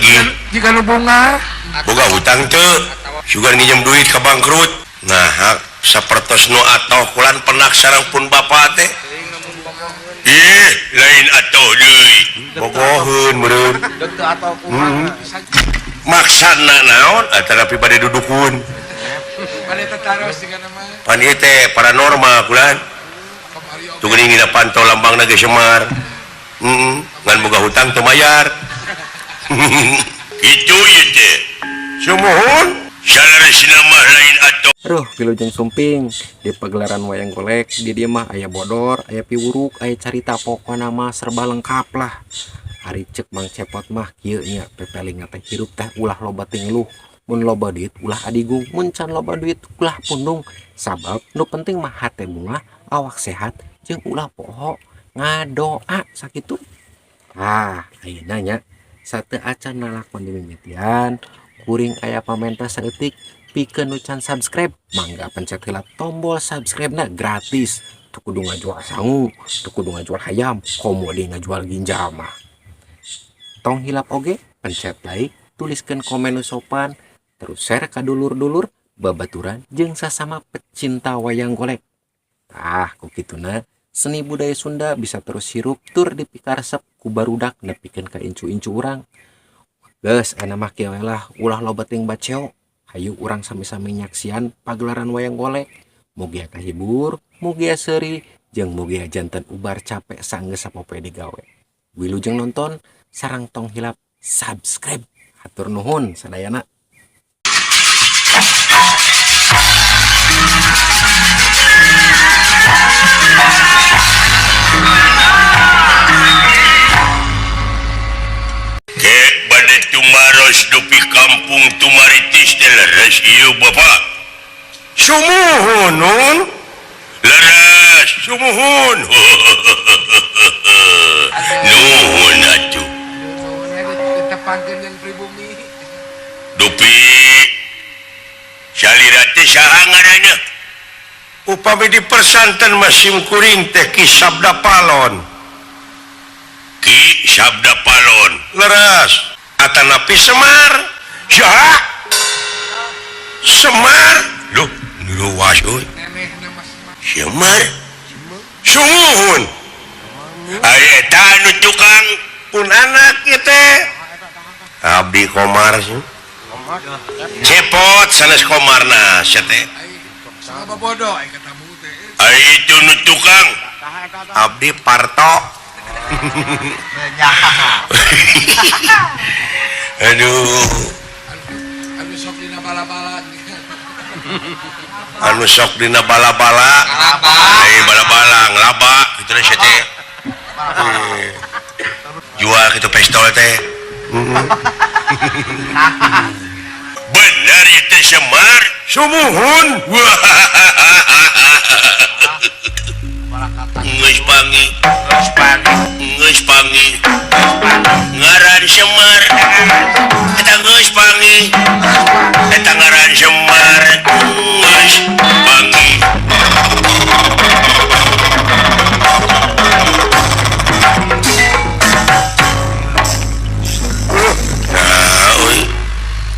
lagi jika lu bunga boga hutang teu sugar nginjem duit ke bangkrut nah sapertos nu atoh kulan penak sareng pun bapa teh lain atoh deui bogoheun meureun maksana naon tapi bade dudukun bade tetaros jeung nama pan ieu teh paranormal kulan tuh geuning dina pantau lambangna ge Semar ngan boga hutang teu mayar itu ieu teh sumuhun salaresna mah lain atoh. Aduh, Wilujeng Sumping di pagelaran wayang golek di dia mah aya bodor, aya piwuruk, aya carita pokona mah serba lengkap lah. Ari cek Mang Cepot mah kieu nya pepeling teh hirup teh ulah loba tingluh, mun loba duit ulah adigung, mun can loba duit ulah pundung. Sabab nu penting mah hate bunga, awak sehat jeung ulah poho ngadoa sakitu. Ayeuna nya sateu acan nalakon di mimitian, kuring aya pamenta saeutik pikeun nu can subscribe mangga pencet heula tombol subscribe na gratis teu kudu ngajual sangu teu kudu ngajual hayam komo deui ngajual ginjal mah tong hilap oge pencet like tuliskeun komen nu sopan terus share ka dulur-dulur babaturan jeung sasama pecinta wayang golek ku kituna seni budaya Sunda bisa terus hirup tur dipikaresep ku barudak nepikeun ka incu-incu urang geus ena mah kieu lah ulah loba ting baceo. Hayu urang sami-sami nyaksian pagelaran wayang golek mugia kahibur mugia seuri jeung mugia janten ubar capek sanggeus sapopoe digawe wilujeng nonton sareng tong hilap subscribe hatur nuhun sadayana. Tumaros dupi kampung tumaritis teh leres ieu bapak sumuhun nun leres sumuhun nuhun atuh ditepangkeun jeung pribumi dupi salira teh saha ngaranna upami di persanten Masim Kuring teh Ki Sabda Palon leres atanapi Semar saha Semar loh luas euy Semar sumuhun aya eta anu tukang pun anak ieu teh abdi Komar Cepot sanes Komarna sia teh sama bodoh aya katamu teh aya itu nu tukang abdi Parto aduh anu sok dina bala-bala anu sok dina bala-bala bala-bala ngelaba gitu nya teh jual kitu pistol teh bener ieu teh Semar sumuhun geus pangi ngaran Semar eta geus pangi eta ngaran Semar geus pangi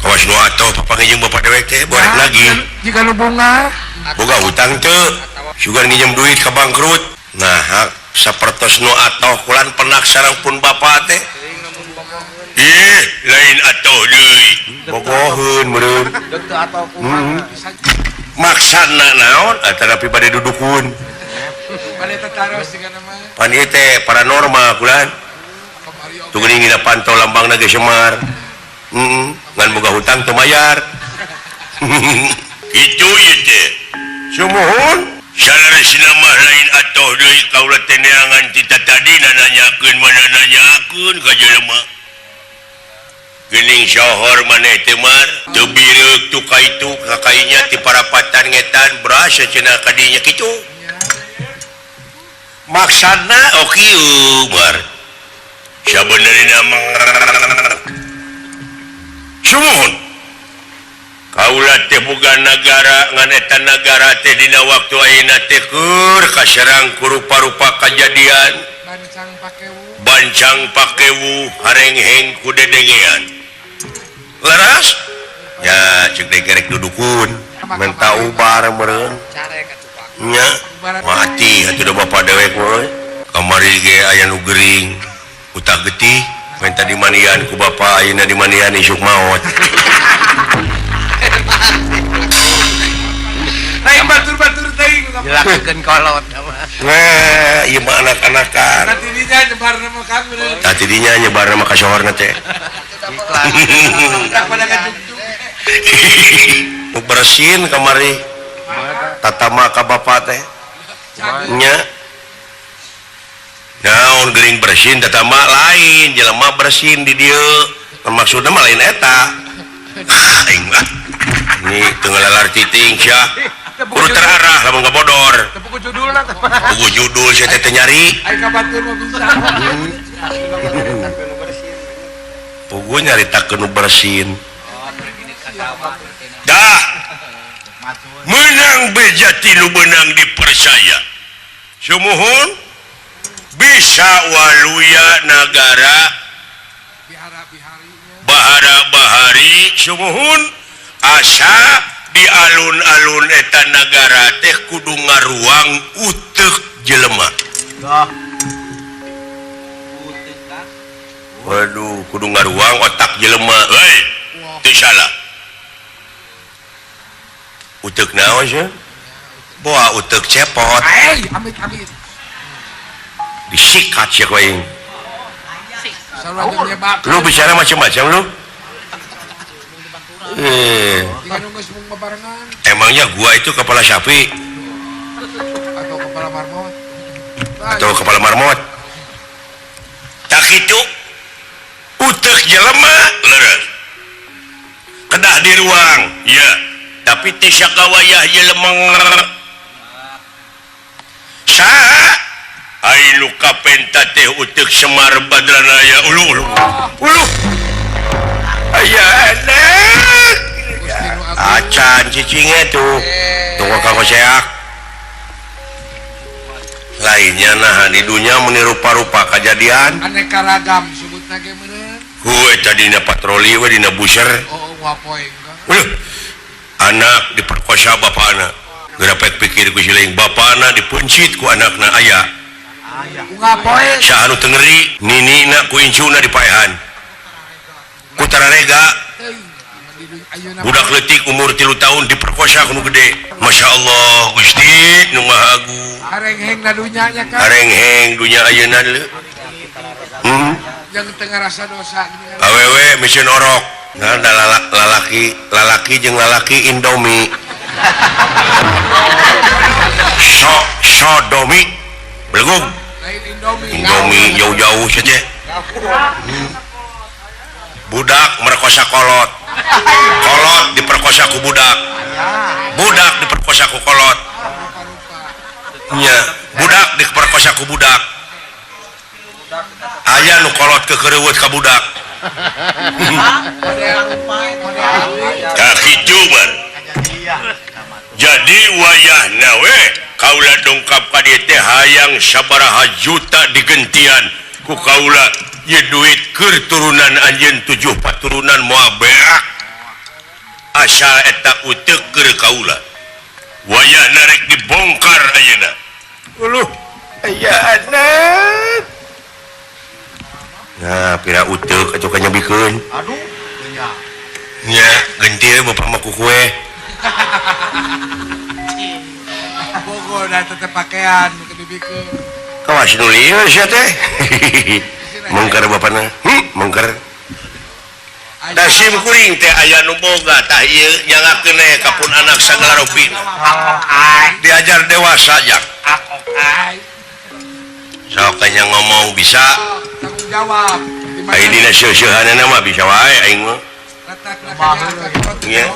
kawas nu atoh papangi jeung bapak dewek teh borek lagi jika lu bunga boga hutang teu sugar nginjem duit ke bangkrut nah sapertos nu atoh kulan penak sareng pun bapa teh lain atoh deui bogoheun meureun maksana naon tapi bade dudukun bade tetaros jeung nama pan ieu teh paranormal kulan tuh geuning dina pantau lambangna ge Semar ngan boga hutang teu mayar itu ieu teh sumuhun salaresna mah lain atoh deui kaula teh neangan tita tadi nanyakeun mana nanyakeun ka jelema geuning sohor maneh teh Mar teu bireuk tu kaitu kakainya ti parapatan ngetan berasa cenah ka dinya kitu maksana kieu Mar sabenerna mah sumuhun kaula teh boga nagara ngan eta nagara teh dina waktu ayeuna teh keur kaserang ku rupa-rupa kajadian bancang pakewu harengheng ku dedengean cek dudukun tahu bareng meureun nya mati atuh bapak dewek we kamari ge aya nu gering utak getih minta dimanian ku bapak ayeuna dimanian isuk maot Lain batur-batur teuing. Jelakeun kolot. nah ieu mah anak-anakan Nanti dinya nyebar nama kamu. tadi dinya nyebar nama ka sohorna teh Tak pada kacung. nu bersihin kamari tatama ka bapak teh nya naon gering bersihin tatama lain jelema bersihin di dieu maksudna mah lain eta aing mah ini teu ngalalar titing sia kudu terarah lamun bodor Tepuk judulna teh. pugu judul sia teh nyari Ai ka batur mah bisa. pugu nyaritakeun nu bersihin dah menang bejati nu benang dipercaya sumuhun bisa waluya nagara Bihara-biharinya. bahara-bahari sumuhun asa di alun-alun eta nagara teh kudu ngaruang utek jelema waduh kudu ngaruang otak jelema hei teu salah utek naon sih boa utek cepot Ai, amit-amit. disikat sia ku aing Sarua nyebak. lu bicara macam-macam lu Jika nu geus mung babarengan emangnya gua itu kepala sapi atau kepala marmot. atau kepala marmot tak itu utek jelema leres kedah di ruang ya tapi teu sakawayah jelema saha anu kapenta teh utek Semar Badranaya ulu aya anak acan cicingnya tuh tunggu kanggo seak lainnya nah di dunia menirupa-rupa kejadian Aneka ragam sebutna ge meureun. gue tadinya patroli we dina busur Oh, wapoe enggak. anak diperkosa bapakna gerapek pikir ku siling bapakna dipencit ku anakna aya Ngapoe. saha anu teu ngeri ninina ku incuna dipaehan ku tararega Ayeuna budak leutik umur 3 tahun diperkosa ku nu gede Masya Allah Gusti nu Maha Agung hareng-heng na dunya nya kan. hareng-heng dunya ayeuna leu Yang tengah rasa dosa gini kan. awewe mesin orok nah da lalaki jeung lalaki Indomie sodomi belum Lain Indomie. Indomie jauh-jauh saja budak merkosa kolot diperkosa ku budak diperkosa ku kolot nya budak diperkosa ku budak aya nu kolot kekereuweut ka budak kakitu bar jadi wayahna we kaula dongkap ka dieu teh hayang sabaraha juta digentian ku kaula ye duit keur turunan anjeun 7 paturunan moal beak asal eta uteuk keur kaula wayahna rek dibongkar ayeuna uluh aya anak nah pira uteuk atuh kanyabikeun Aduh, nya gentil bapak mah ku kue Bogo dan tetep pakaian mungkin dibikeun. kawas nu lieu sia teh mengker bapana mengker tasim kuring teh aya nu boga tah ieu nyangakeun we kapun anak sagala rupina diajar dewasa jak Ai, sok nya ngomong bisa tanggung jawab. ai dina seueuhanana mah bisa wae aing mah Iya.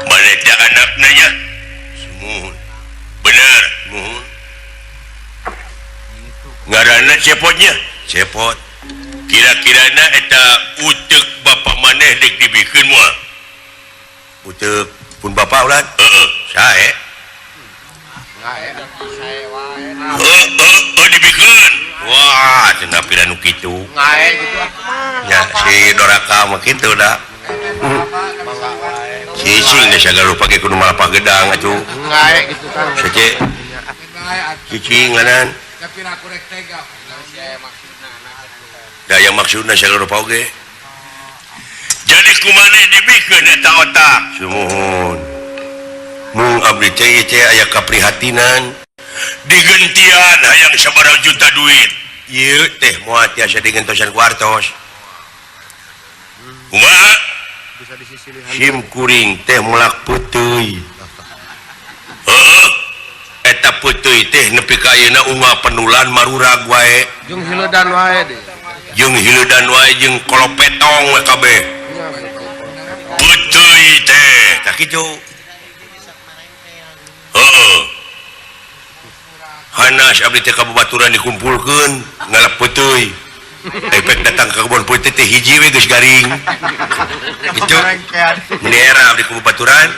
Mana ada anaknya ya semuhun bener muhun ngaranna cepotnya cepot kira-kirana eta utek bapak maneh dek dibikeun moal utek pun bapak ulah sae dibikeun wah cenah pira nu kitu ngae gitu. nya si doraka mah kitu da cicing da sagala pake kudu malapah gedang atuh enggak gitu kan sace cicing nganan tapi aku rek tega daya maksudna sagala rupa oge jadi kumane dibikeun eta otak sumuhun mung abdi teh aya kaprihatinan digentian hayang sabaraha juta duit ieu teh moal tiasa digentosan ku artos kumaha bisa disisili sim kuring teh mulak peutuy heuh eta peutuy teh nepi ka ayeuna unggah penulan marurag wae jeung hileudan wae deh jeung hileudan wae jeung kolopetong we kabeh peutuy teh tah kitu heuh hanas abdi teh kababaturan dikumpulkeun ngalap peutuy efek datang ke kebun putih teh hiji we geus garing gitu menera abdi ku baturan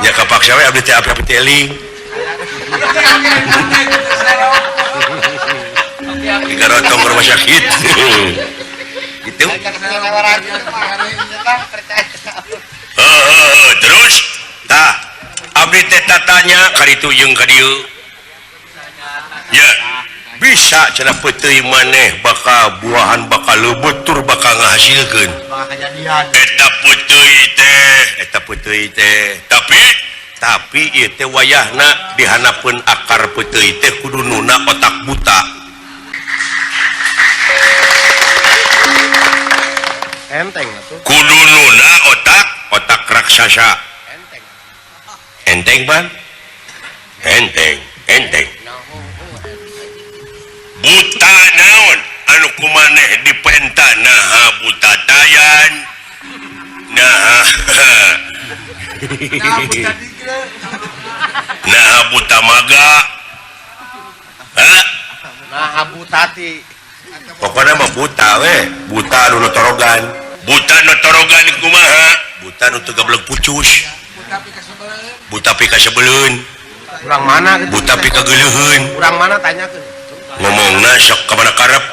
nya kapaksa we abdi teh api teling digarotong ke rumah sakit gitu terus tah abdi teh tatanya kaditu jeung ka dieu ya bisa cenah peutuy maneh bakal buahan bakal leubetur bakal ngahasilkeun eta peutuy teh tapi ieu teh wayahna dihanapeun akar peutuy teh kudu nuna otak buta enteng atuh kudu nuna otak raksasa enteng ban enteng buta naon anu kumaneh dipenta naha buta tayan naha naha buta maga nah butati pokoknya mah buta we buta anu notorogan kumaha buta nu teu gablek pucus buta pika sebeleun urang mana gitu buta pika geuleuheun urang mana tanyakeun ngomongna sok ka mana karep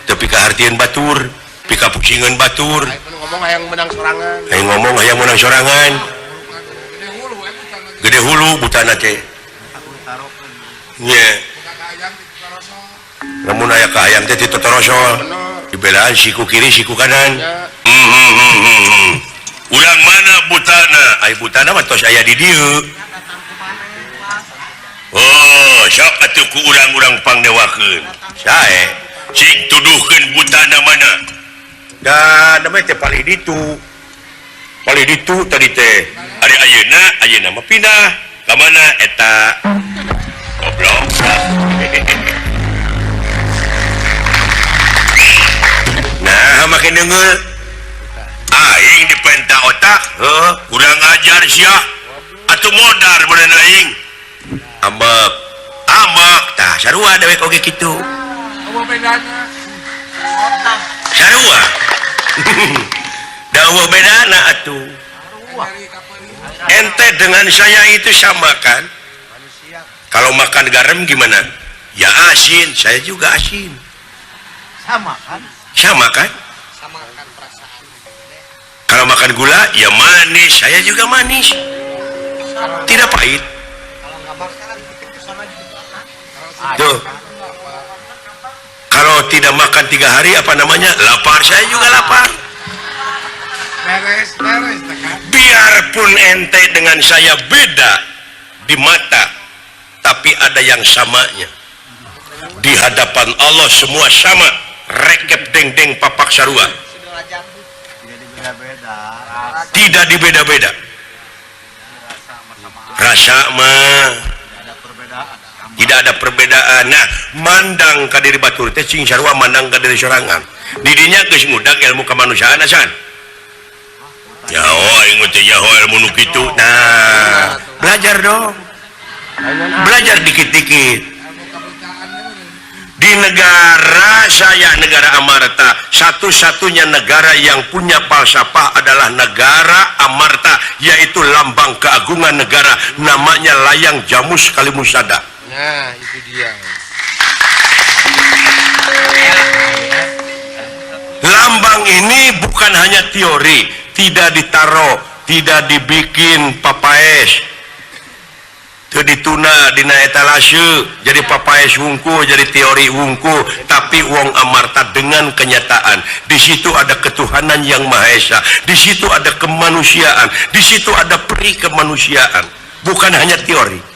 teu pika hartieun batur pika pucingan batur ngomong hayang menang sorangan ngomong hayang menang sorangan gede hulu butana teh nya lamun aya ka hayang teh titotorosol dibelaan siku kiri siku kanan urang mana butana ai butana mah tos aya di dieu oh sok atuh ku urang-urang pangdewakeun sae cing tuduhkeun butana mana da mah teh palih ditu tadi teh ari ayeuna mah pindah ka mana eta goblok nah makin deungeur aing dipenta otak kurang ajar sia atuh modar bener aing ambek tah sarua dewek oge kitu apa bedanya sarua da eueuh bedana atuh ente dengan saya itu sama kan kalau makan garam gimana ya asin saya juga asin sama kan kalau makan gula ya manis saya juga manis tidak pahit tuh kalau tidak makan 3 hari apa namanya lapar saya juga lapar beres tekan biarpun ente dengan saya beda di mata tapi ada yang samanya di hadapan Allah semua sama rekep deng papak sarua tidak dibeda-beda rasa mah tidak ada perbedaan. Nah mandang ka diri batur teh cing sarua mandang ka diri sorangan didinya geus ngudag ilmu kemanusiaan asan nyaho aing teh nyaho ilmu nu kitu nah belajar dong belajar dikit-dikit di negara saya negara Amarta satu-satunya negara yang punya falsafah adalah negara Amarta yaitu lambang keagungan negara namanya layang Jamus Kalimusada nah itu dia ini bukan hanya teori, tidak ditaruh, tidak dibikin papaes, dituna dina etalase jadi papaes wungku, jadi teori wungku, tapi wong amarta dengan kenyataan. Di situ ada ketuhanan yang Maha Esa, di situ ada kemanusiaan, di situ ada peri kemanusiaan, bukan hanya teori.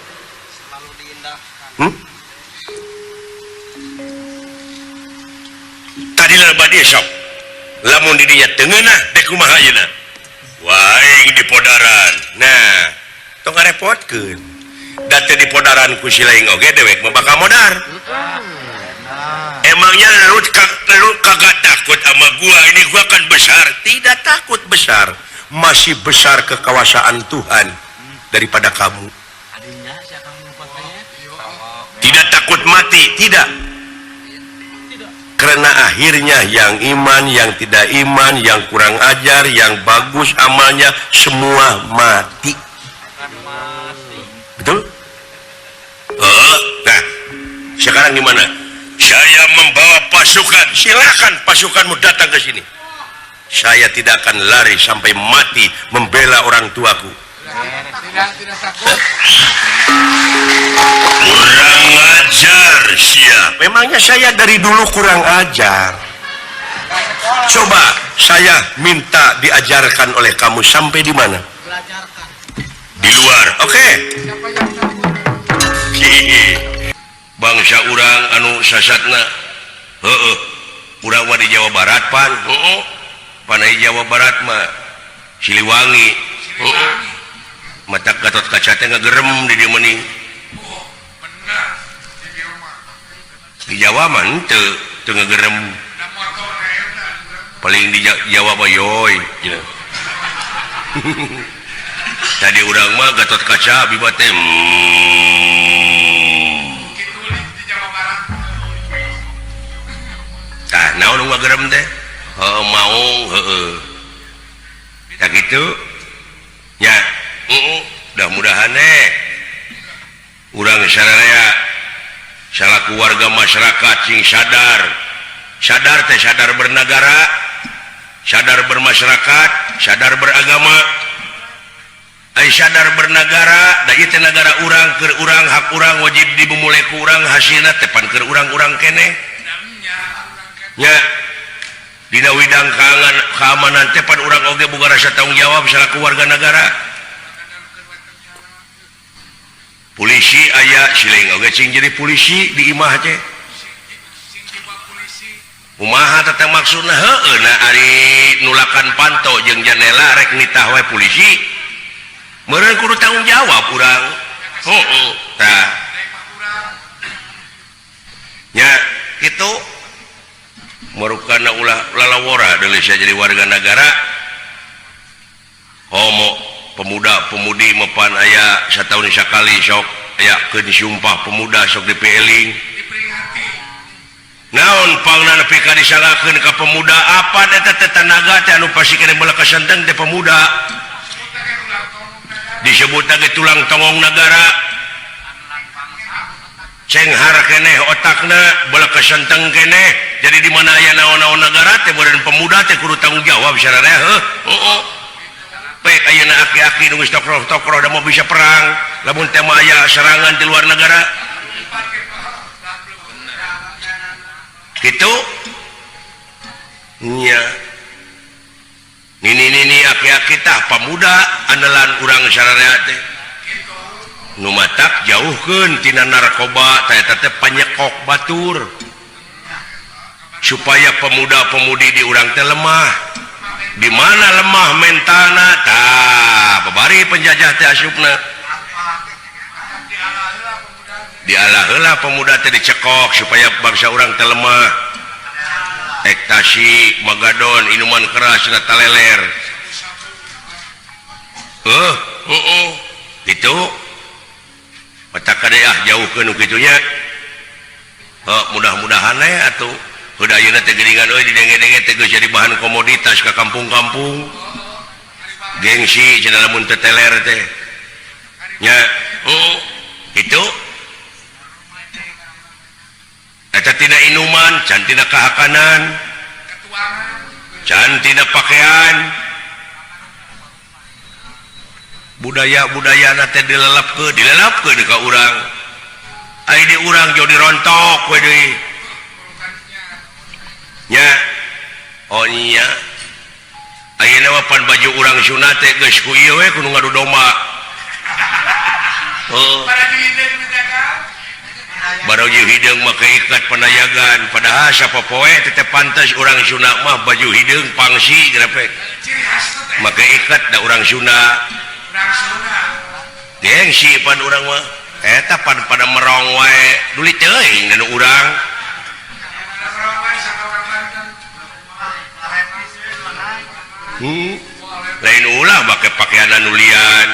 Tadi badi sok lamun didinya tengenah dek kumaha ayeuna waing di podaran. Nah tong ngarepotkeun date di podaran ku si laing oge dewek mah bakal modar. Emangnya lu kagak takut sama gua? Ini gua kan besar. Tidak takut besar, masih besar kekuasaan Tuhan daripada kamu. Tidak takut mati, tidak. Karena akhirnya yang iman, yang tidak iman, yang kurang ajar, yang bagus amalnya, semua mati. Betul? Nah, sekarang gimana? Saya membawa pasukan. Silakan pasukanmu datang ke sini. Saya tidak akan lari sampai mati membela orang tuaku. Tidak takut. Kurang ajar siap. Memangnya saya dari dulu kurang ajar. Coba saya minta diajarkan oleh kamu sampai di mana? Di luar. Oke. Bangsa urang anu sasatna. Urang mah di Jawa Barat pan. Panai Jawa Barat mah Siliwangi. Mata Gatot Kaca teh ngagerem di dieu meuning. Di Jawa mah teu ngagerem. Paling di Jawa bayoy. Tadi urang mah Gatot Kaca bibat teh. Tah naon nu ngagerem teh? Heuh maung heueuh. Tak gitu. Nya, mudah-mudahan urang sararea salaku warga masyarakat sing sadar teh sadar bernegara, sadar bermasyarakat, sadar beragama. Ai sadar bernegara, da ieu teh negara urang, keur urang, hak urang wajib dibumulai ku urang, hasilna teh pan keur urang-urang keneh. Nya dina widang keamanan teh pan urang oge boga rasa tanggung jawab salaku warga negara. Polisi aya siling oge cing jadi polisi di imah teh. Kumaha teh maksudna? Heueuh na ari nulakan panto jeung janela rek nitah wae polisi. Meureun kudu tanggung jawab urang. Heueuh. Tah. Nya kitu marukana ulah lalawora deuleu sia jadi warga negara. Homo pemuda-pemudi mepan aya satahun sakali sok aya keun sumpah pemuda sok dipieling. Naon pangna nepi ka disalahkeun ka pemuda apa eta teh tenaga teh anu pasti kene bala kasenteng teh pemuda. Disebut ge tulang tongong negara. Cenghar keneh otakna bala kasenteng keneh. Jadi di mana aya naon-naon negara teh beureun pemuda teh kudu tanggung jawab sararea heuh. Pek ayeuna aki-aki nu geus tokroh-tokroh da mau bisa perang, lamun teh mah aya serangan di luar negara. Kitu nya. Nini aki-aki tah pamuda andalan urang sararea teh. Nu matak jauhkeun tina narkoba tah eta teh panyekok batur. Supaya pemuda-pemudi di urang teh lemah. Di mana lemah mentalna tah babari penjajah teh asupna. Dialah heula pemuda teh dicekok supaya bangsa urang teh lemah. Ekstasi, magadon, inuman keras na taleler. Gitu. Mata kadeh jauhkeun kitu nya. Mudah-mudahan atuh udah ayeuna teh geuningan euy didenge-denge teh geus jadi bahan komoditas ka kampung-kampung. Gengsi cenah lamun teh teler teh. Nya, kitu. Eta tina inuman, can tina kahakanan. cantik pakaian budaya-budaya nanti dilelap ke dekat orang di orang jauh dirontok nya oh iya ayeuna wapan baju orang sunat teh geus ku ieu we kudu ngadu domba Baru hideung make ikat penayagan padahal siapa poe tetep pantas orang sunat mah baju hideung pangsi grepek make ikat da orang sunat gengsi pan urang mah eta pada merong wae duli teuing dan urang lain ulah make pakaian nulian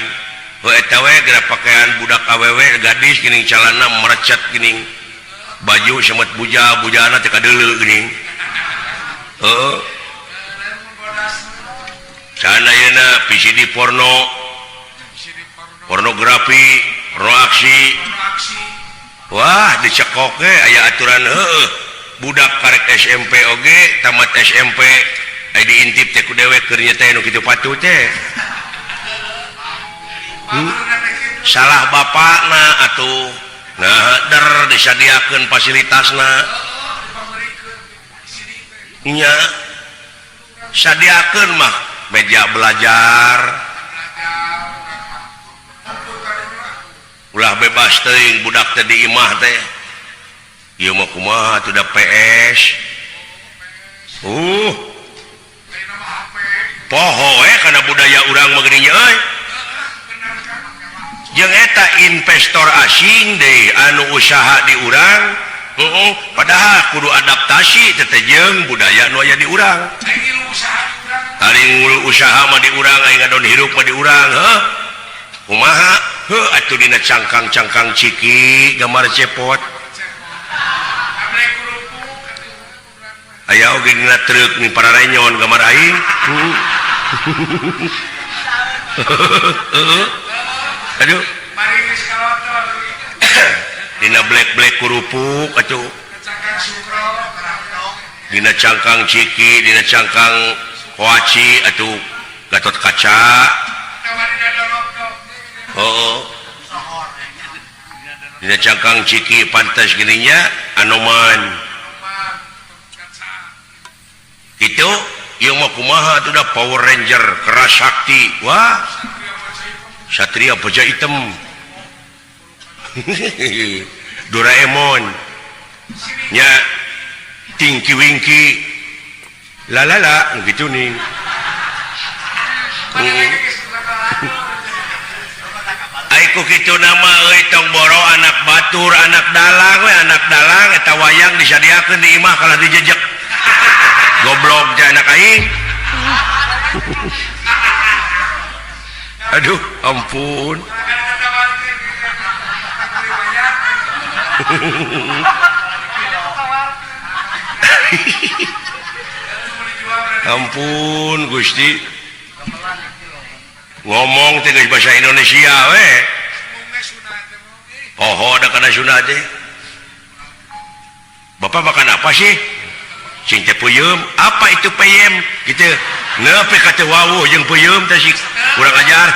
eta we geura pakaian budak awewe gadis geuning calana merecet geuning baju semet bujana teh kadeuleu geuning heeh sana yeuna PCD pornografi aksi wah dicekok ge aya aturan heueuh budak karek SMP oge tamat SMP aya diintip teh ku dewek keur nya teh nu kitu patuh teh salah bapakna atuh nah der disadiakeun fasilitasna nya sadiakeun mah meja belajar ulah bebas teuing budak teh di imah teh ieu mah kumaha teu da PS poho kana budaya urang mah geuning euy jeung eta investor asing deui anu usaha di urang padahal kudu adaptasi teh jeung budaya nu aya di urang ari ngulu usaha mah di urang aya ngadon hirup mah di urang heuh kumaha atuh dina cangkang ciki gambar cepot aya oge dina truk ni para renyon gambar aing aduh dina black kurupuk atuh dina cangkang ciki dina cangkang koaci atuh gatot kaca dina cangkang ciki pantas gininya anoman gitu ieu mah kumaha atuh da Power Ranger keras sakti wah Satria Baja Hitam Doraemon nya Tinky Winky lalala gitu nih aiku kitu nama euy tong boro anak batur anak dalang eta wayang disadiakeun di imah kalah dijejek goblok teh anak aing aduh ampun ampun Gusti ngomong teh geus bahasa Indonesia we poho da kana sunat teh Bapak makan apa sih sing teh peuyeum apa itu peyem gitu nepi ka teu wawuh jeung peuyeum teh sik kurang ajar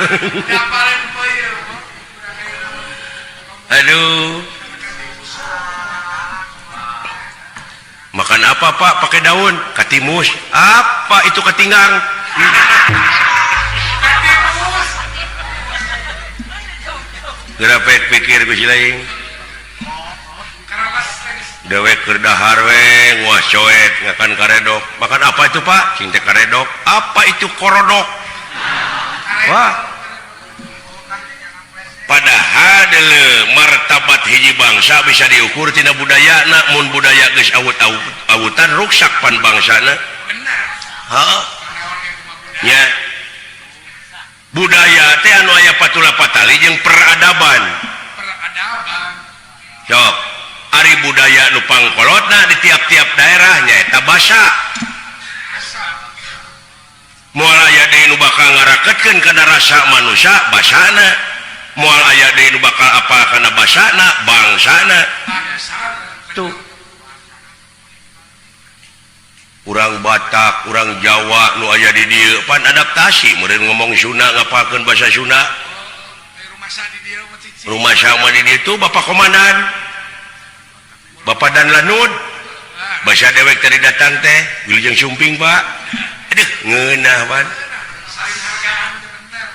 aduh makan apa Pak pakai daun katimus apa itu katinggang gerapek pikir ku silaing dewek keur dahar we nguas coet ngakan karedok makan apa itu Pak sing teh karedok apa itu korodok wah padahal deuleu martabat hiji bangsa bisa diukur tina budayana mun budaya geus awut-awutan ruksak pan bangsana heeh nya budaya teh anu aya patula patali jeung peradaban sok ari budaya nu pangkolotna di tiap-tiap daerah nyaeta basa moal aya deui nu bakal ngarakeutkeun kana rasa manusia basana moal aya deui nu bakal apal kana basana bangsana tuh urang Batak urang Jawa nu aya di dieu pan adaptasi meureun ngomong Sunda ngapakeun bahasa Sunda rumah sama di dieu tuh Bapak Komandan Bapak dan Lanud bahasa dewek tadi datang teh wilujeng sumping Pak aduh ngeunah pan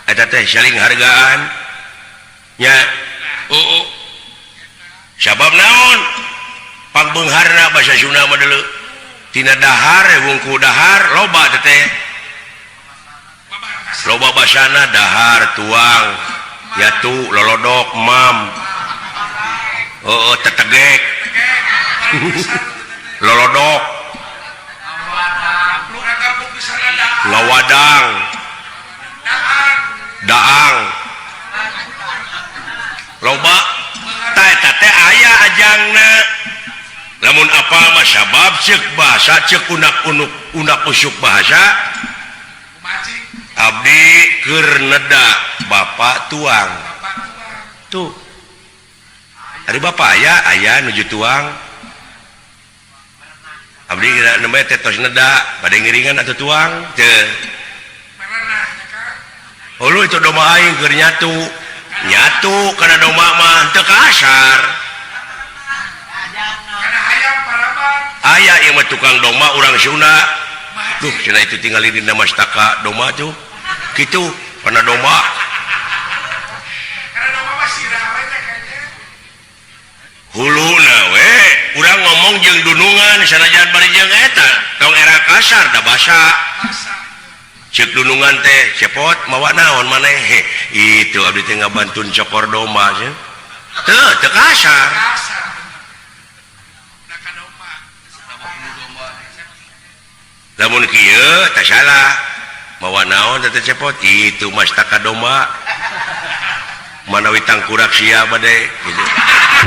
eta teh saling hargaan nya sabab naon pangbeungharna bahasa Sunda mah deuleu tina dahar wungku dahar loba teh loba basana dahar tuang nyatu lolodok mam tetegek lolodok lawadang daang loba eta teh aya ajangna lamun apa mah sabab ceuk bahasa ceuk unak usuk bahasa abdi keur neda bapak tuang tuh ari bapak aya nuju tuang abdi namanya tetos neda bade ngiringan atau tuang teu ulu itu doma aing keur nyatu kana doma mah teu kasar aya yang mah tukang doma urang Sunda duh cenah itu tinggal di nama mastaka doma tuh kitu kana doma huluna we urang ngomong jeung dunungan sanajan bari jeung eta tong era kasar da basa ceuk dunungan teh cepot mawa naon maneh itu abdi teh ngabantun cokor doma teu kasar lamun kieu teh salah mawa naon teh cepot itu mastaka doma manawi tangkurak sia bade gitu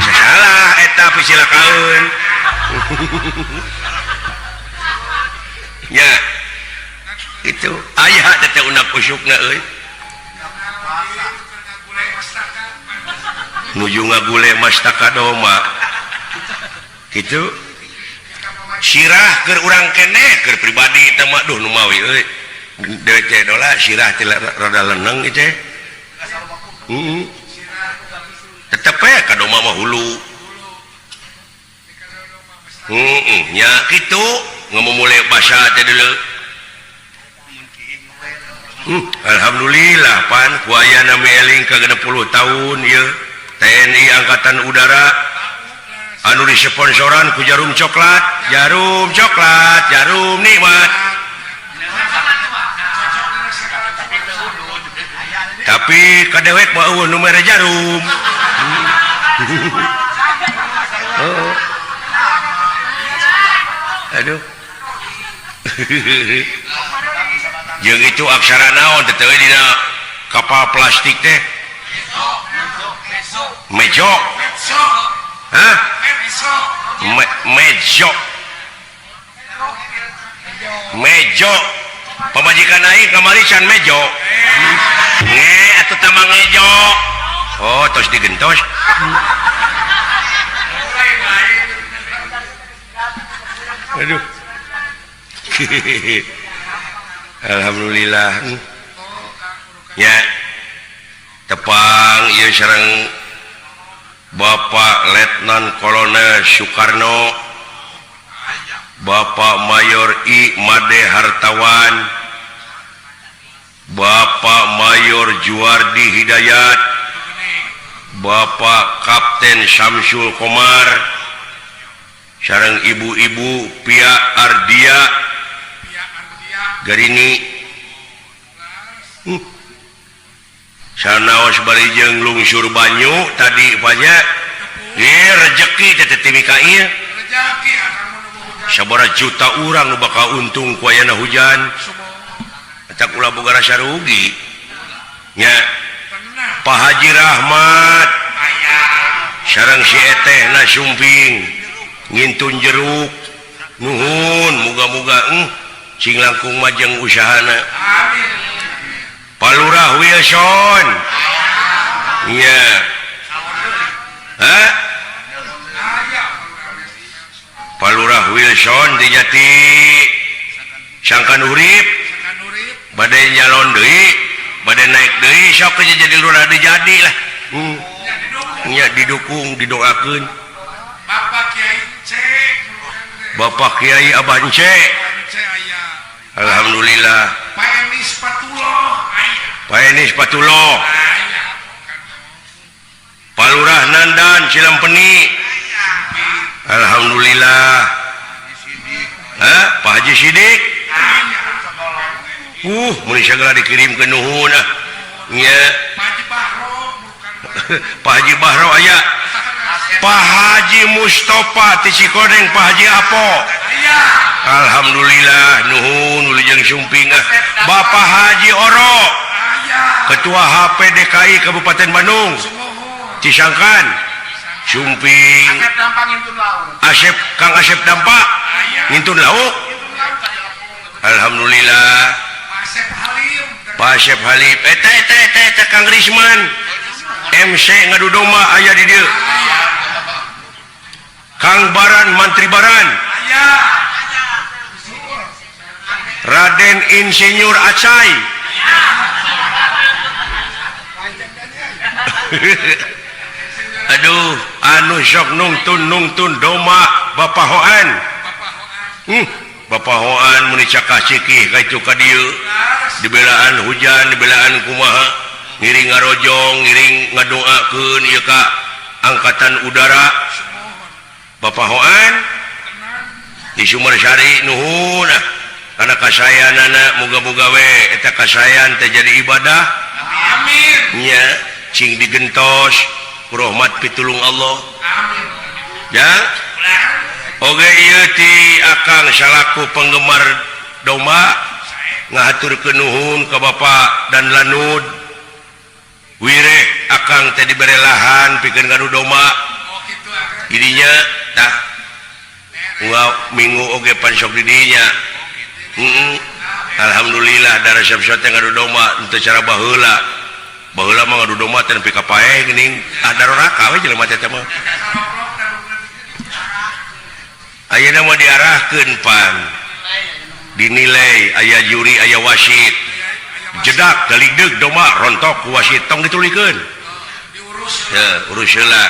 salah eta pisilakaeun nya itu aya teh unak usukna euy nuju ngagule mastaka doma kitu sirah keur urang keneh keur pribadi teh mah duh nu mawi euy dewe teh dola sirah teh rada leuneng ieu teh tetep we ka doma mah hulu nya kitu ngamumule basa teh deuleu alhamdulillah pan ku aya nami eling ka 60 tahun ieu TNI Angkatan Udara anu disponsoran ku jarum coklat jarum nikmat tapi kadewek mah eueuh nu mere jarum aduh jeung itu aksara naon teh teh dina kapal plastik teh mejo hah mejo pamajikan aing kamari can mejo atuh teh mah ngejo oh tos digentos aduh alhamdulillah ya tepang ieu sareng Bapak Letnan Kolonel Soekarno Bapak Mayor I Made Hartawan Bapak Mayor Juwardi Hidayat Bapak Kapten Samsul Komar sareng ibu-ibu Pia Ardia Garini sanaos bari jeung lungsur banyu tadi banyak rezeki teh timika ieu sabaraha juta urang nu bakal untung ku ayana hujan eta ulah boga rasa rugi nya Pak Haji Rahmat sareng si eteh na sumping ngintun jeruk nuhun muga-muga cing langkung majeng usahana Pak Lurah Wilson iya hah Pak Lurah Wilson di Jati sangkan urip Kan urip. badai nyalon deui badai naik deui sok aja jadi lurah jadi lah nya didukung didoakeun Bapak Kiai cek. Bapak Kiai Abah Ence Cek aya. alhamdulillah Pak Enis Patuloh aya. Pak Enis Patuloh Aya. Pak Lurah Nandan Cilampeni alhamdulillah Pak Haji Sidik mun segala dikirim ke nuhun nya Pak Haji Bahro bukan. Pak Haji Bahro aya Pak Haji Mustafa ti Cikodeng Pak Haji Apo Aya. alhamdulillah nuhun wilujeng sumping Bapak Haji Oro Aya. Ketua HPDKI Kabupaten Bandung Sumohon. Cisangkan sumping Angkat dampang itu laut. Asep Kang Asep Dampak ngintun lauk alhamdulillah Pak Asep Halim. Pak Asep Halim eta Kang Risman MC ngadu domba aya di dieu Kang Baran Mantri Baran Aya. Raden Insinyur Acai aduh anu sok nungtun doma Bapak Hoan Bapak Hoan muni cakah cikih ka itu ka dieu dibelaan hujan dibelaan kumaha ngiring ngarojong ngiring ngadoakeun ieu ka angkatan udara Bapak Hoan di Sumersari nuhun karena kasayanana muga-muga we eta kasayan teh jadi ibadah Amin. nya cing digentos ku rahmat pitulung Allah Amin. ya oge ieu ti akang salaku penggemar domba ngahaturkeun nuhun ka Bapak dan Lanud wire akang teh dibere lahan pikeun ngadu domba Oh gitu akan. idinya tah minggu oge pan sok di dinya alhamdulillah da resep-resep teh ngadu domba teu cara baheula mah ngadu domba teh nepi ka paeh geuning daroraka we jelema teh mah ayeuna mah diarahkeun pan dinilai aya juri aya wasit jedak daligdeug domba rontok ku wasit tong ditulikeun urus heula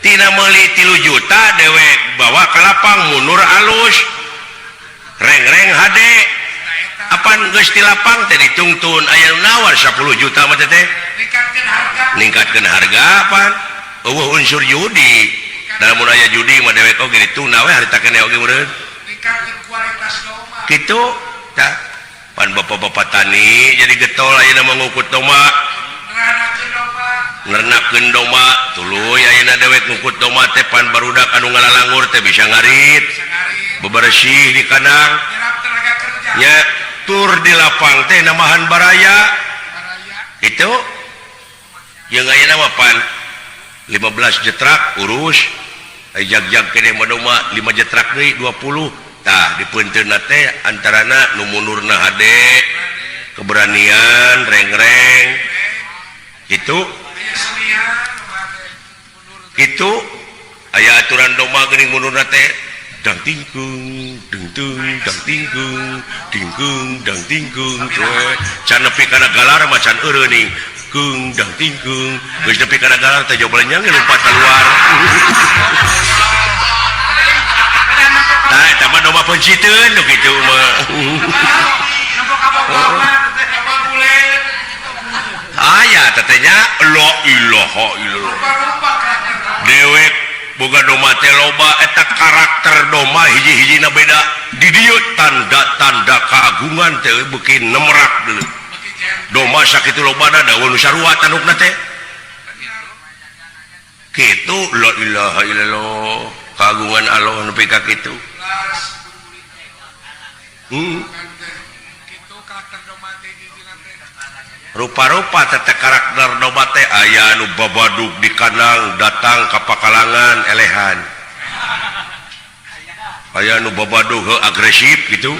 tina meuli 3 juta dewek bawa ka lapang mundur alus reng-reng HD apan geus ti lapang teh ditungtun aya nawar 10 juta mah teh ningkatkeun harga apan eueuh unsur judi dalam aya judi mah dewek oge dituna we harita keneh oge meureun Ningkatkeun kualitas domba. kitu tah pan bapak-bapak tani jadi getol ayeuna mah ngukut domba Ngeranakeun domba. ngernakeun domba tuluy ayeuna dewek ngukut domba teh pan barudak anu ngalalangur teh bisa ngarit Sangari. bebersih di kandang Nyerap tenaga kerja. nya tur di lapang teh namahan baraya Baraya. itu yang ayeuna mah pan 15 jetrak urus jag-jag keneh mah domba 5 jetrak deui 20 tah dipeunteunna teh antarana nu mundurna hade keberanian reng-reng gitu Aya senian. Menurut. gitu aya aturan domba geuning mundurna teh dang tingkung dengtung dang tingkung tingkung dang tingkung can nepi kana galar macan eureuning kung dang tingkung geus nepi kana galar teh jobal nyang lompat keluar tah eta mah domba penciteun nu kitu mah Nampak abang-abang. Abang bule. aya tetenya la ilaha illallah Rupa-rupa karakter domba. dewek boga domba teh loba eta karakter domba hiji-hijina beda di dieu tanda-tanda keagungan teh beuki nemrak deuleu domba sakitu lobana daun nu sarua tandukna teh kitu la ilaha illallah keagungan Allah nepi ka kitu Gitu karakter domba teh di dina teh. rupa-rupa teteh karakter domba teh aya nu babadug di kandang datang ka pakalangan elehan aya nu babadug agresif gitu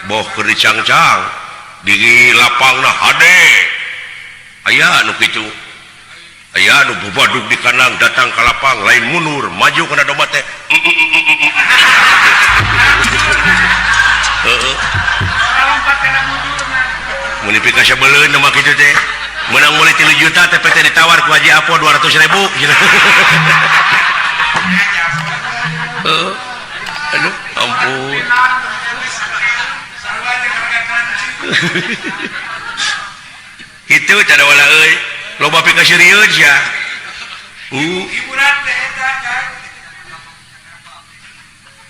boh keur dicangcang di lapangna hade aya nu kitu aya nu babadug di kandang datang ka lapang lain mundur maju kana domba teh heeh nepi ka sabeuleun mah kitu teh menang mulai 3 juta teh PT ditawar ku Haji Apo 200.000 aduh ampun itu cara wala euy loba pika serius ya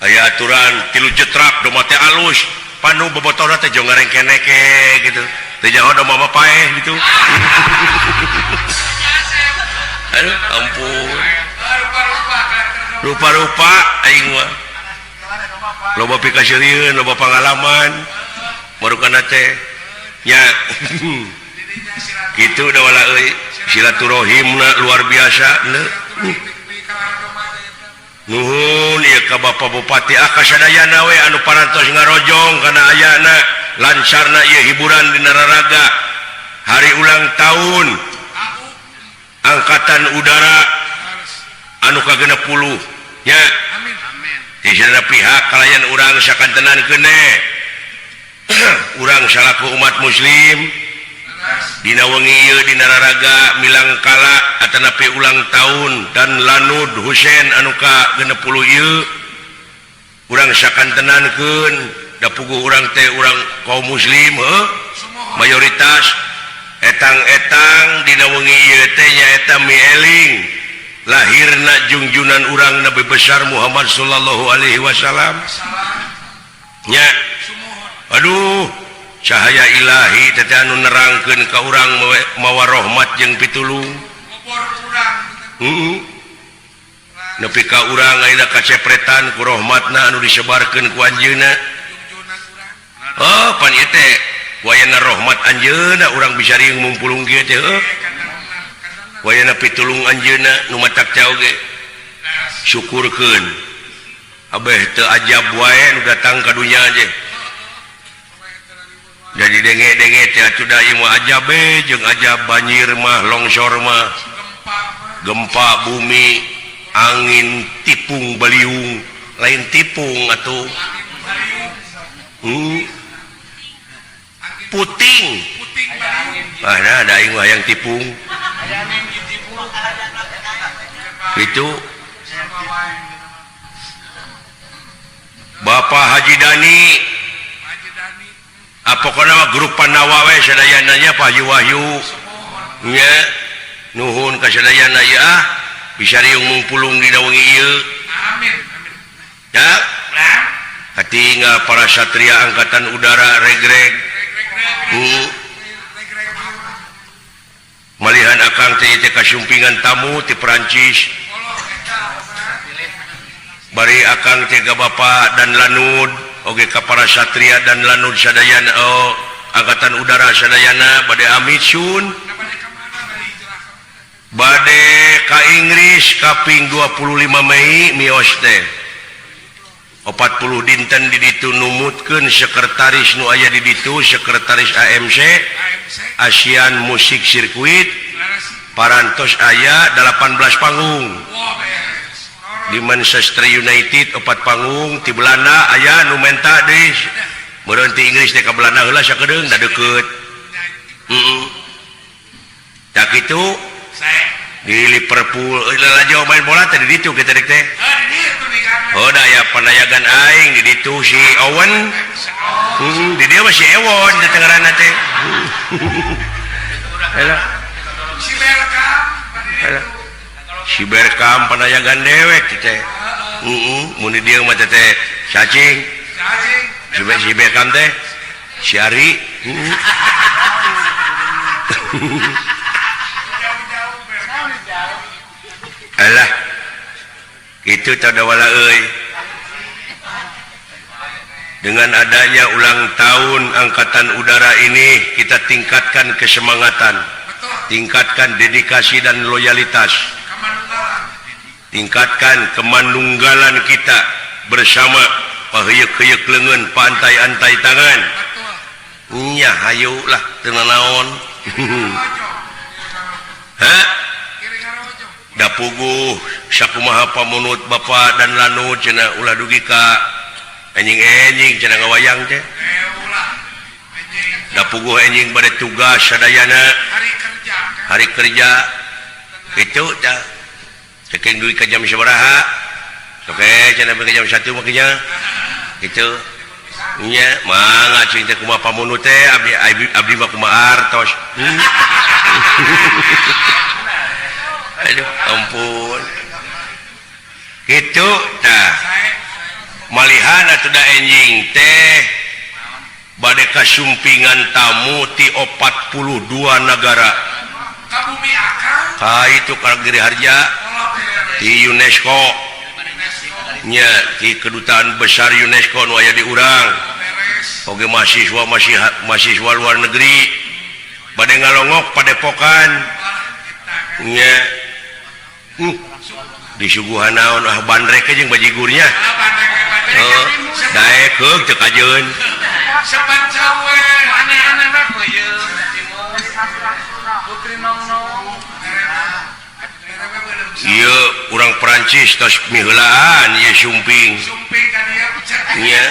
aya aturan 3 jetrak do mate alus panu bobotona teh jong ngareng keneke gitu teh jangan do mama paeh gitu aduh ampun rupa-rupa aing mah loba pika serius loba pengalaman marukana teh nya gitu da wala euy silaturahimna luar biasa nuhun ieu ka Bapak Bupati kasadayana we anu parantos ngarojong kana ayana lancarna ieu hiburan di Nararaga hari ulang tahun Angkatan Udara anu ka-60 nya di sana pihak kalayan urang sakantenan kene urang salaku umat muslim dina wengi ieu di Nararaga milangkala atanapi ulang tahun dan lanud Husein anu ka-60 ieu urang sakantenankeun da puguh urang teh urang kaum muslim mayoritas etang-etang dina wengi ieu teh nyaeta mieling lahirna junjunan urang Nabi besar Muhammad sallallahu alaihi wasallam nya aduh cahaya ilahi teh anu nerangkeun ka urang mawa rahmat jeung pitulung nepi ka urang ayeuna kacepretan ku rahmatna anu disebarkeun ku anjeunna pan ieu teh wayana rahmat anjeunna urang bisa riung mumpulung kieu teh wayana pitulung anjeunna nu matak ca oge syukurkeun abeh teu ajab wae nu datang ka dunya je jadi denge-denge teh atuda ieu mah ajabe jeung ajab banjir mah longsor mah gempa bumi angin tipung baliung lain tipung atuh puting nah ada aing mah yang tipung itu Bapak Haji Dani apokona grup Panawa we sadayananya Pak Haji Wahyu nya nuhun ka sadayana ya bisa riung mumpulung dina wengi ieu amin ya katinggal para satria angkatan udara regreg malihan akang teh teh kasumpingan tamu ti Perancis bari akang teh ka Bapak dan Lanud oge ka para satria dan Lanud sadayana angkatan udara sadayana bade amit sun bade ka Inggris kaping 25 Mei mios teh 40 dinten di ditu numutkeun sekretaris nu aya di ditu sekretaris AMC Asian Music Circuit parantos aya 18 panggung di Manchester United 4 panggung ti Belanda aya nu menta deui meureun ti Inggris teh ka Belanda heula sakedeung da deukeut tak kitu di Liverpool lajau main bola teh di ditu kita dek teh oh da aya panayagan aing di ditu si Owen di dia masih Ewon di tengaranna teh si Berkam panayagan dewek teh mun di dieu mah teh cacing si Berkam teh si Ari alah itu tadawala euy dengan adanya ulang tahun Angkatan Udara ini kita tingkatkan kesemangatan tingkatkan dedikasi dan loyalitas tingkatkan kemanunggalan kita bersama paheyeuk-heyeuk leungeun pantai-antai tangan nya hayu lah teu naon ha da puguh sakumaha pamunut Bapak dan Lanud cenah ulah dugi ka enjing-enjing cenah ngawayang teh da puguh anjing bade tugas sadayana hari kerja gitu tah saking duit ka jam sabaraha oke cenah ke jam 1 makanya gitu nya mangga cing teh kumaha pamunut teh abdi mah kumaha artos aduh ampun gitu tah malihan atuh da enjing teh bade kasumpingan tamu ti 42 negara Ka bumi akang. ka itu Giri Harja di UNESCO nya di kedutaan besar UNESCO nu aya di urang oge mahasiswa luar negeri bade ngalongok padepokan nya disuguhan naon bandrek jeung bajigurnya daek keuk teu kajeun Sepan cawe aneh-aneh mah peuyeum Putri Nongnong. ieu urang Perancis tos miheulaan ieu sumping Sumping ka dia pucat. nya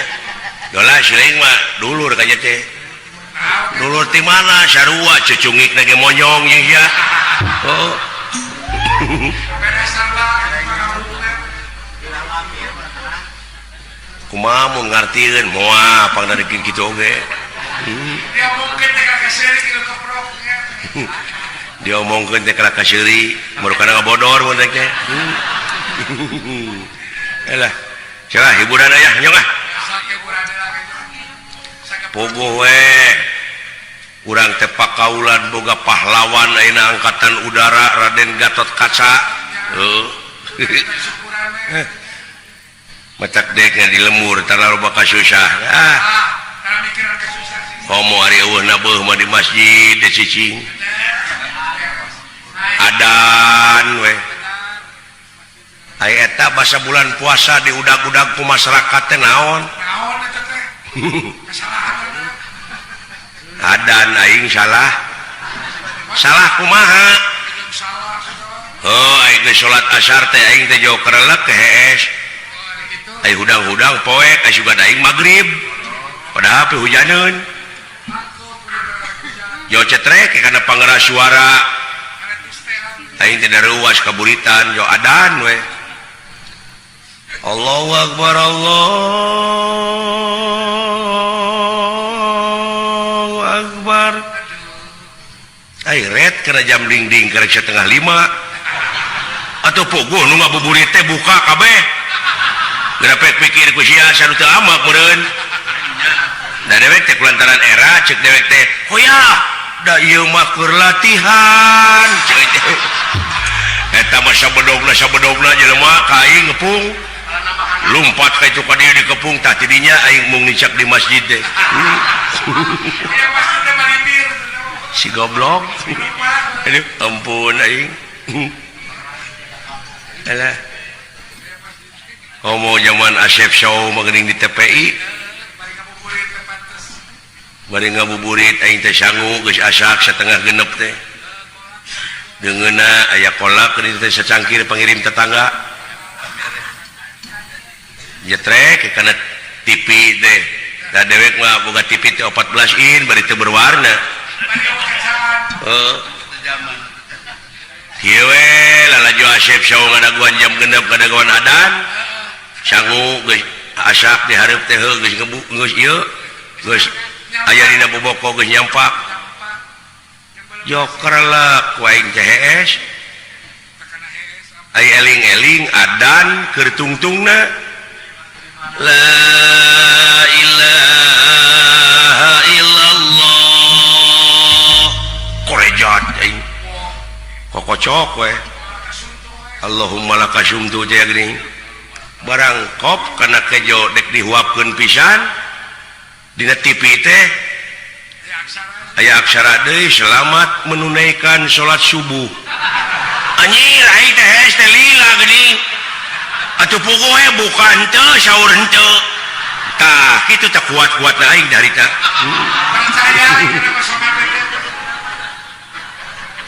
dolah siling mah dulur ka teh dulur ti mana sarua cucungik ge monyong ieu ya oh Beres salah hubungan. kumaha mun ngartieun moal pangna deukeut kitu oge Dia mungkin teh ka keseri kieu keproknya. dia omongkeun teh kana kaseuri marukana ngabodor mun teh elah cenah hiburan aya nyong ah Sakit kurang lagi. Sakit puguh we urang teh pakaulan boga pahlawan ayeuna angkatan udara Raden Gatot Kaca syukurannya. matak deknya di lemur tara loba kasusah Karena mikiran kesusah sih. homo ari eueuh beuh mah di masjid di cicing adan we aya eta basa bulan puasa di udag-udag ku masyarakat teh naon Naon eta teh? Kesalahan mana? adan aing salah kumaha Belum salah kata. oh aing teh salat asar teh aing teh jauh kerelek ke hees Gitu. aing hudang-hudang poek aya juga aing magrib padahal pe hujaneun yo cetrek kana pangeras suara aing teh daruas kaburitan yo adan we Allahu akbar Allahu akbar ai red kana jam ding-ding karek setengah 5 atuh pogo nu ngabuburit teh buka kabeh grapek pikir ku sia sanu teu amak meureun da dewek teh kulantaran era ceuk dewek teh hoya da ieu mah keur latihan ceuk teh eta mah sabedogna jelema ka aing ngepung lumpat ka itu ka dieu dikepung tah tidinya aing mung ngicak di masjid teh Dia pasti teh malibir. si goblok aduh ampun aing alah homo zaman Asep Show mangeuning di TPI bari ngabuburit aing teh sangu geus asak setengah genep teh deungeuna aya kolak keur teh secangkir pangirim tetangga jetrek kana TV teh da dewek mah boga TV teh 14 in bari teu berwarna kieu we lalaju Asep Show ngadaguan jam genep ngadaguan adan sangu geus asak di hareup teh geus geus ieu geus aya dina boboko geus nyampak joker lah kuaing teh hees ai eling-eling adan keur tungtungna la ilaha illallah korejat aing kokocok we Allahumma lakasumtu teh geuning barang kop kana kejo dek dihuapkeun pisan dina TV teh aya aksara deui selamat menunaikan salat subuh anjir aing teh hees teh lila geuning atuh puguh we bukan teu saur henteu tah kitu teh kuat-kuatna aing dari teh Bang saya kenapa sama beda?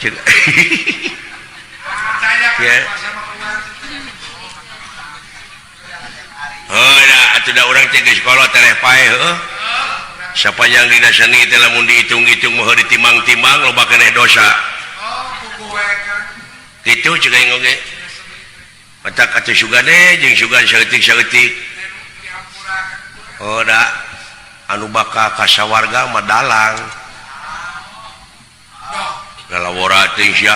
Ceuk. Saya Ya. kenapa sama keluar? Oh, da atuh da urang teh geus kolot tereh pae heueuh siapa yang dinasani teh lamun dihitung-hitung mah ditimang-timang loba keneh dosa kitu ceuk aing oge matak atuh sugane jeung sugan saeutik-saeutik oh da anu bakal kasawarga mah dalang lalawara teh sia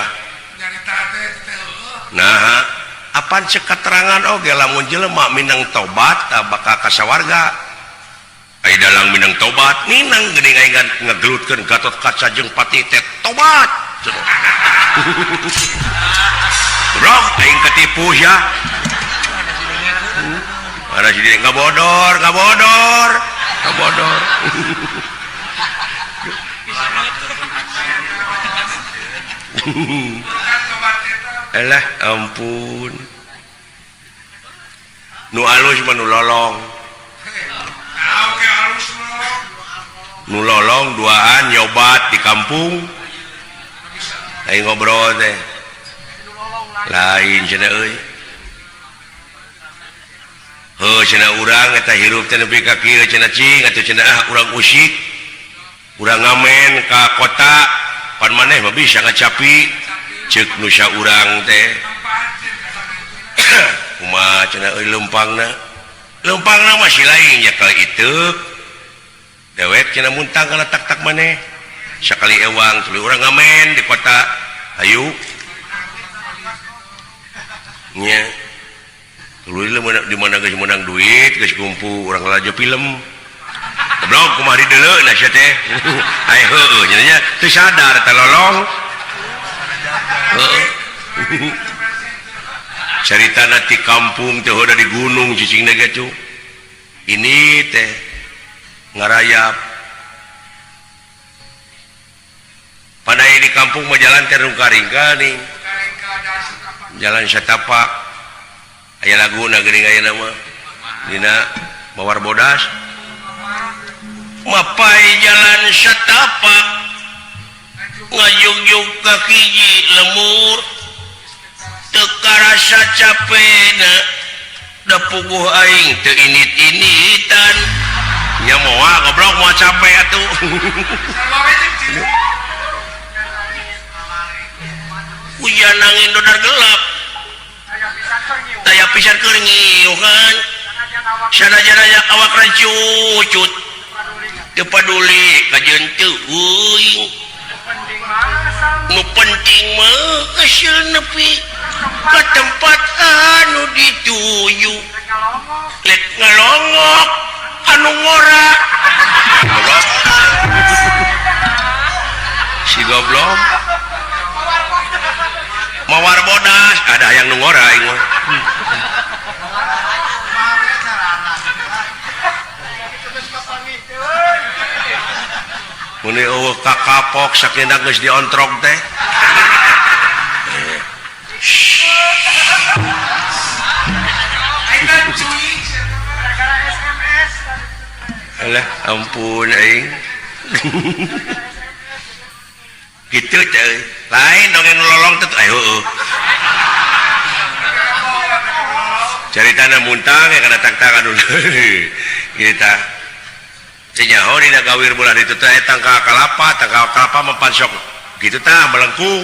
nah apaan cek keterangan oge lamun jelema minang tobat tak bakal kasawarga ai dalang minang tobat ninang geuning aing ngagelutkeun Gatot Kaca jeung Pati teh tobat bro aing ketipu ya ada si dia ngabodor elah ampun nu alus mah nu lolong duaan nyobat di kampung aing ngobrol teh lain cenah euy heuh cenah urang eta hirup teh nepi ka kieu cenah cing atuh cenah urang usik urang ngamen ka kota pan maneh mah bisa ngacapi ceuk nu saurang teh kumaha cenah euy lempangna masih lain ya kali itu dewek cenah muntang kana tak maneh sakali ewang tuluy urang ngamen di kota ayu nya tuluy di mana geus menang duit geus kumpul urang ngalajo film goblok kumaha di deuleu na sia teh ai heueuh nya teu sadar teh lolong caritana ti kampung teh udah di gunung cicingna ge cu ini teh ngarayap padahal di kampung mah jalan teh rungka-ringka nih jalan satapak aya laguna geuning aya nama dina Mawar Bodas mapai jalan satapak ngajug-jug ka hiji lemur teu karasa capena da puguh aing teu init-initan nya moal goblok moal capek atuh hujan angin dodar gelap taya pisan keur ngiuhan sanajan aya awak rancucut teu paduli ka jeung teu euy nu penting mah hasil nepi ke tempat anu dituju lek ngalongok anu ngora si goblok Mawar Bodas ada yang nu ngora aing mah muni eueuh kakapok sakinda geus diontrog teh alah ampun aing kitu teh lain dongeng lolong teh ayo heueuh caritana muntang kana tak-tak anu kita cenyaho dina gawir bulan itu teh tangka kalapa mempan sok gitu tah melengkung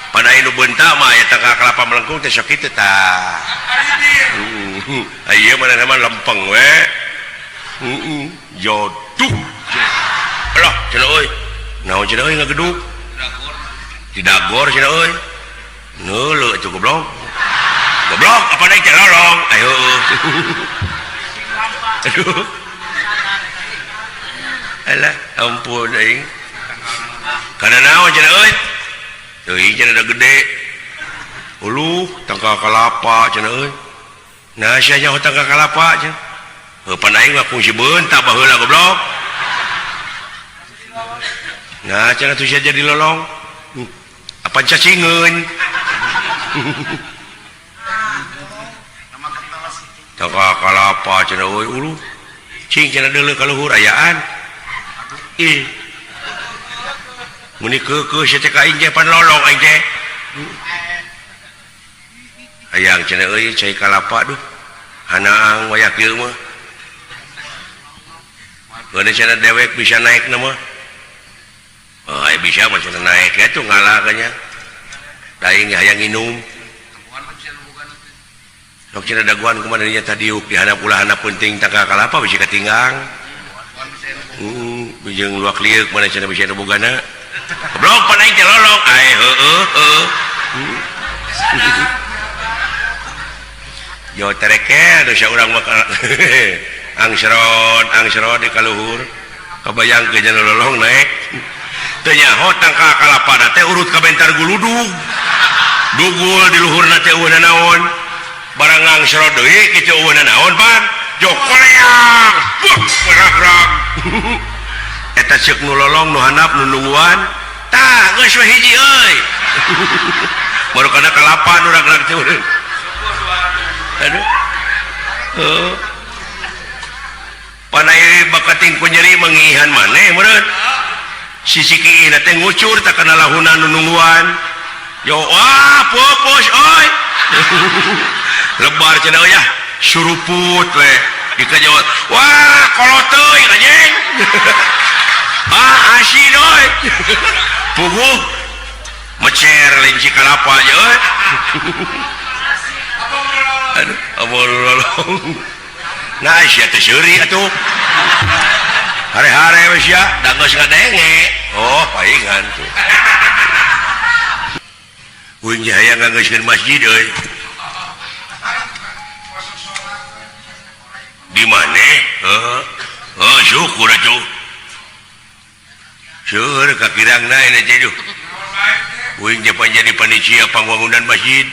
pada inu bentak mah ya tangka kelapa melengkung teh sok kitu tah ieu mah lempeng we jodoh alah cenah euy naon cenah euy ngagedug didagor cenah euy neuleuh atuh goblok apa naik teh lolong ayo aduh alah ampun aing kana naon cenah euy teuing cenah da gede uluh tangka kalapa cenah euy nah sia nya tangka kalapa cenah pan aing mah kungsi beuntak baheula goblok nah cenah tuh sia jadi lolong apa cacingeun tangka kalapa cenah euy uluh cing cenah deuleu ka luhur ayaan muni keukeuh sia teh ka aing teh pan lolong aing teh hayang cenah euy cai kalapa duh hanaang waya kieu mah dewek bisa naik nama bisa naik itu ngalahnya yang minum daguan kemana tadi di pula penting tangga kalapa bisa ketinggang luak liuk mana bisa bugana blok naik lolong yo tereke dosa urang bakal angsrod di kaluhur kebayang ke jalan lolong naik teu nyaho tangka kalapa teh urut ka bentar guludug dugul di luhurna teh eueuna naon barang angsrod deui kitu eueuna naon pan jok koleang berag-rag eta ceuk nu lolong nu handap nu nungguan tah geus we hiji euy baru kana kalapa nu rag-rag teh aduh panai bakating ku nyeri mengihan maneh meureun sisi kieu teh ngucur tak kana lahunan nungguan yo popos oi lebar cenah ya suruput we dikajawab wah kolot teuing anjing asin oi puguh mecer linci kalapa aja oi aduh abol lolong nah sia teh seuri atuh hare-hare we sia da geus ngadenge oh paingan tuh uing hayang nganggeuskeun masjid euy di mana syukur atuh syukur kakirangna ini ceduh uing jadi panitia pembangunan masjid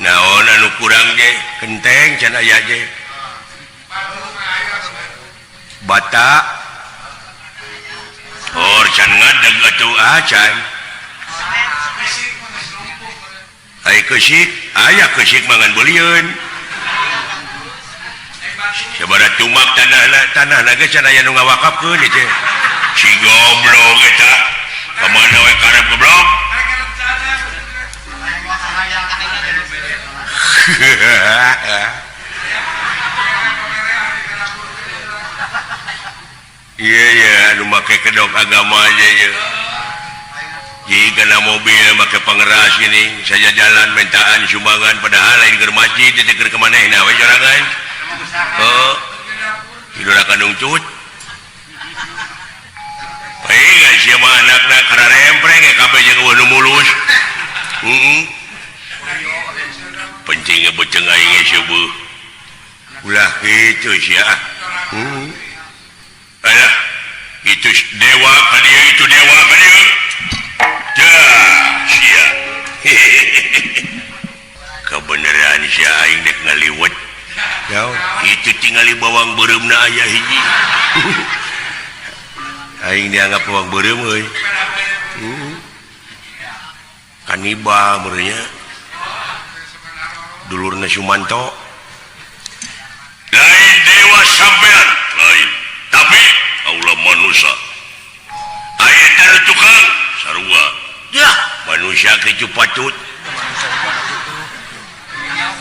naon anu kurang je kenteng can aya je bata can ngadeg atuh can ai kesik aya kesik mangan beuliun sabaraha tumak tanahna ge can aya nu ngawakafkeun teh si goblok eta kamana we karep goblok iya anu make kedok agama aja ya jika na mobil make pengeras ini saja jalan mentaan sumbangan padahal lain ke masjid itu ke kemanehna we sorangan idolakan ungcut baik siapa anakna karena rempreng ya kabeh jeung eueuh nu mulus pentingnya boceng aing subuh ulah kitu sia alah itu dewa ka dieu itu dewa ka dieu dah sia kebenaran sia aing dek ngaliwet itu tingali bawang beureumna aya hiji aing dianggap bawang beureum euy kanibal meureunnya dulurna Sumanto lain dewa sampean lain tapi Allah manusia ayat dari tukang sarua ya manusia kecu patut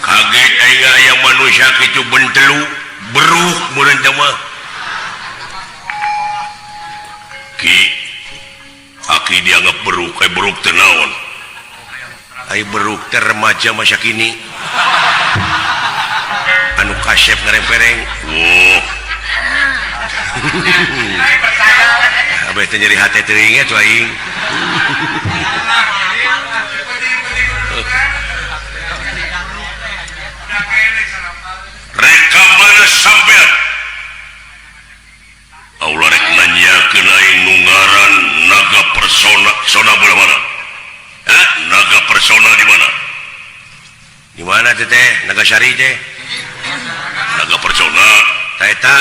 kaget aya manusia kecu bentelu beruk meureun teh mah ki aki dianggap beruk kayak beruk teh naon ai beruk teh remaja masa kini anu kasep ngareng-pereng abah teh nyeri hati teringat tuh aing reka mana sampean Allah rek nanyakeun aing nu ngaran naga persona belah mana naga persona di mana? Di mana teh? Naga Sari teh? Naga persona eta.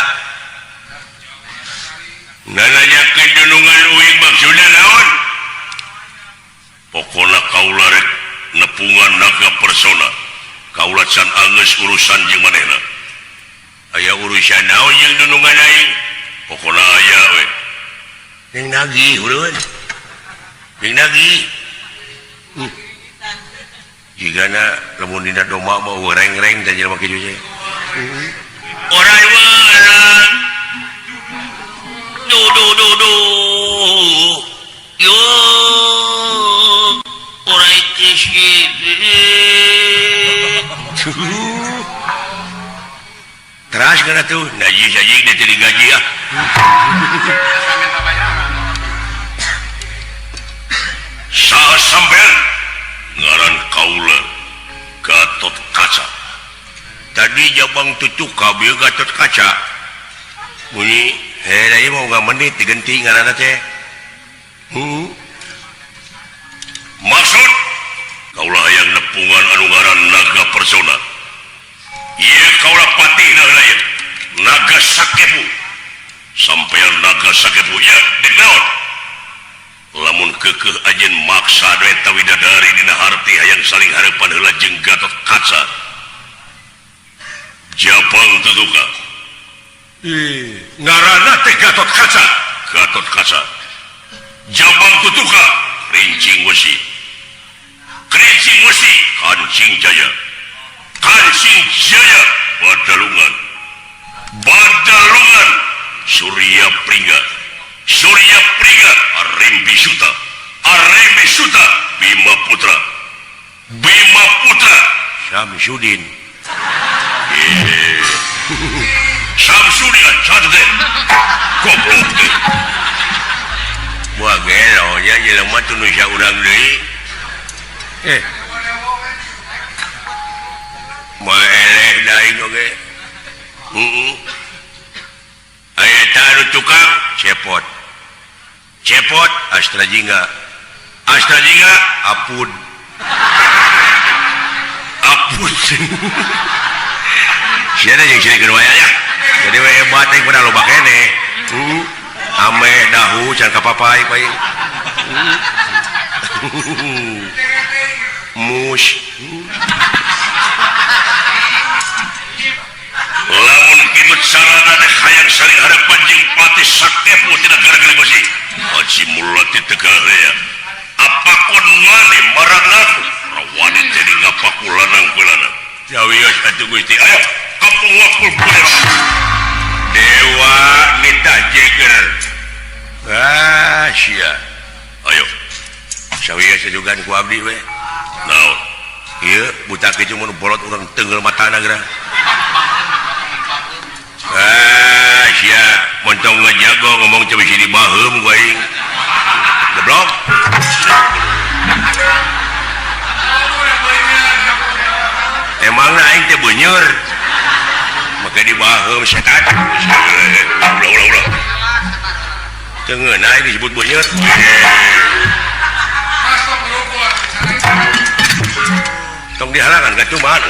Nanyakeun dunungan uing maksudna naon? Pokona kaula rek nepungan naga persona. Kaula can angeus urusan jeung manehna. Aya urusan naon jeung dunungan aing? Pokona aya we. Ning nagih urang. Ning nagih. Jika na lamun dina doma mau reng-reng dan jelema kitu teh. keras kan tuh najis aja dia jadi gaji ya saha sampean ngaran kaula Gatot Kaca tadi jabang tucuk kabel Gatot Kaca bunyi dari mau nggak menit diganti ngaran teh maksud kaulah yang nepungan anu ngaran Naga Persona iya kaulah patih Naga Sakepu sampean Naga Sakepu ya dikenaon lamun kekeh ajen maksa eta widadari dina harti hayang saling harapan heula jeung Gatot Kaca Japang tutuka ngaranna teh Gatot Kaca Japang tutuka Rincing Wesi Kancing Jaya Badalungan Surya Pringga Arembi Suta Bima Putra Syamsuddin Syamsuddin satu deh goblok deh wah gelo nya jelema teu nu urang deui moal eleh daing oge aya tanu tukang cepot Astra Jingga apud siapa yang sini kedua-nya jadi hebat yang pada loba kene ame dahu can kapapai paing mus lamun kitu sarana teh hayang saling harapan jeung Pati Sakepu tidak gara-gara besi Haji Mulati Tegalea apakun ngani marangaku rawani jadi ngapakulanang-kulanang jawios atuh Gusti ayo kampung wakul pulau Dewa Nita Jeger sia ayo sawios juga ku abdi we naon ieu buta ke cuma bolot urang teungeul matana geura sia montong ngajago ngomong coba sini baheum ku aing goblok emangna aing teh beunyeur maka dibaheum setan ulah teu ngeunah aing disebut beunyeur tong dihalangan ka cuman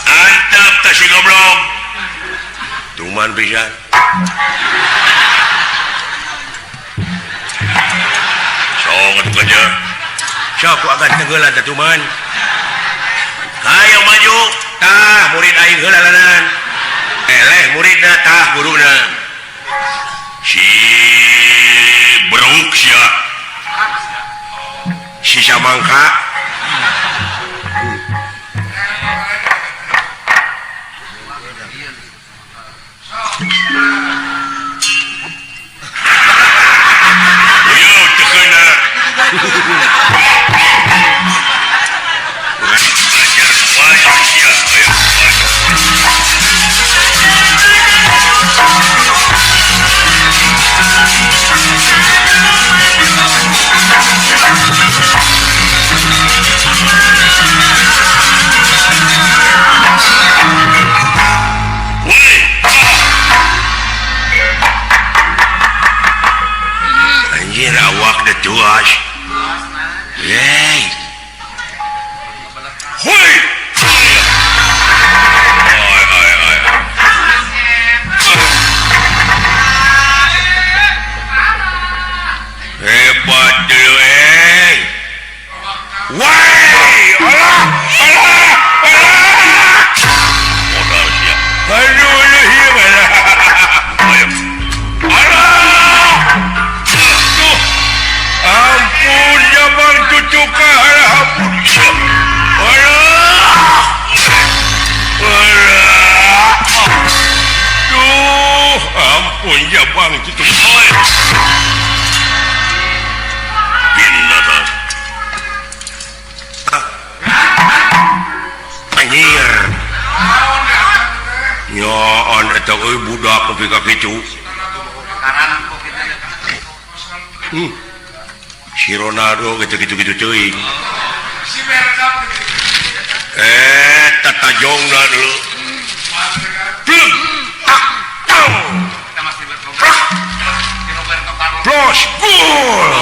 antap teh si goblok tuman pisan songet kerja sok akan tenggelan teh tuman ayo maju tah murid aing heula lanan eleh muridna tah guruna si beruk sia si samangka nyoon eta budak nepi ka kitu si Ronaldo gitu teuing tata jongna dulu plug tak tau plus gol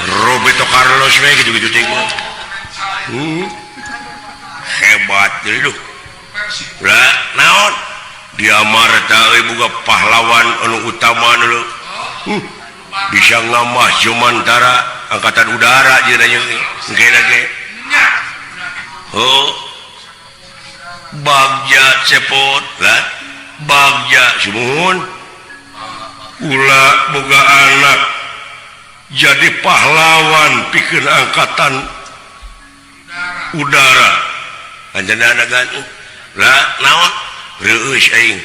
Roberto Carlos we gitu ting hebat dulu lah naon dia marta boga pahlawan anu utama dulu bisa ngamah Jumantara angkatan udara jeung ge oh bagja cepot lah bagja sumuhun ulah boga anak jadi pahlawan pikeun angkatan udara anjeunna gan lah naon reueus aing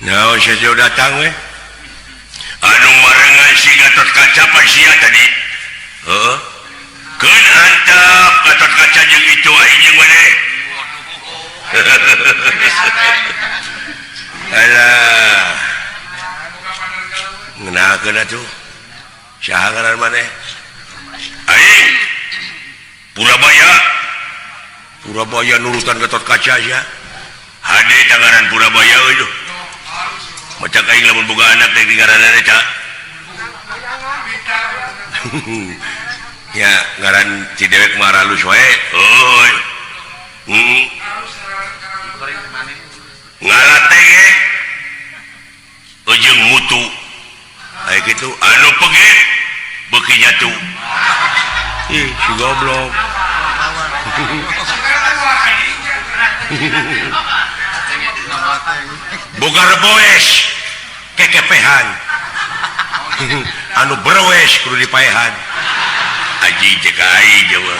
nah saya datang we anu marengan si Gatot Kaca apa sia tadi keun antap Gatot Kaca jeung itu aing jeung maneh alah ngeunakeun atuh saha ngaran maneh aing Purabaya nurutan Gatot Kaca sia hade tangaran Purabaya euy macam aing lamun boga anak teh ngaranna eta ya ngaran Cidewek mah halus wae euy ngalatege ujung mutu aya kitu anu pege beuki jatuh ih si goblok boga reboes kekepehan anu berwes kudu dipaehan aji cek aing jawa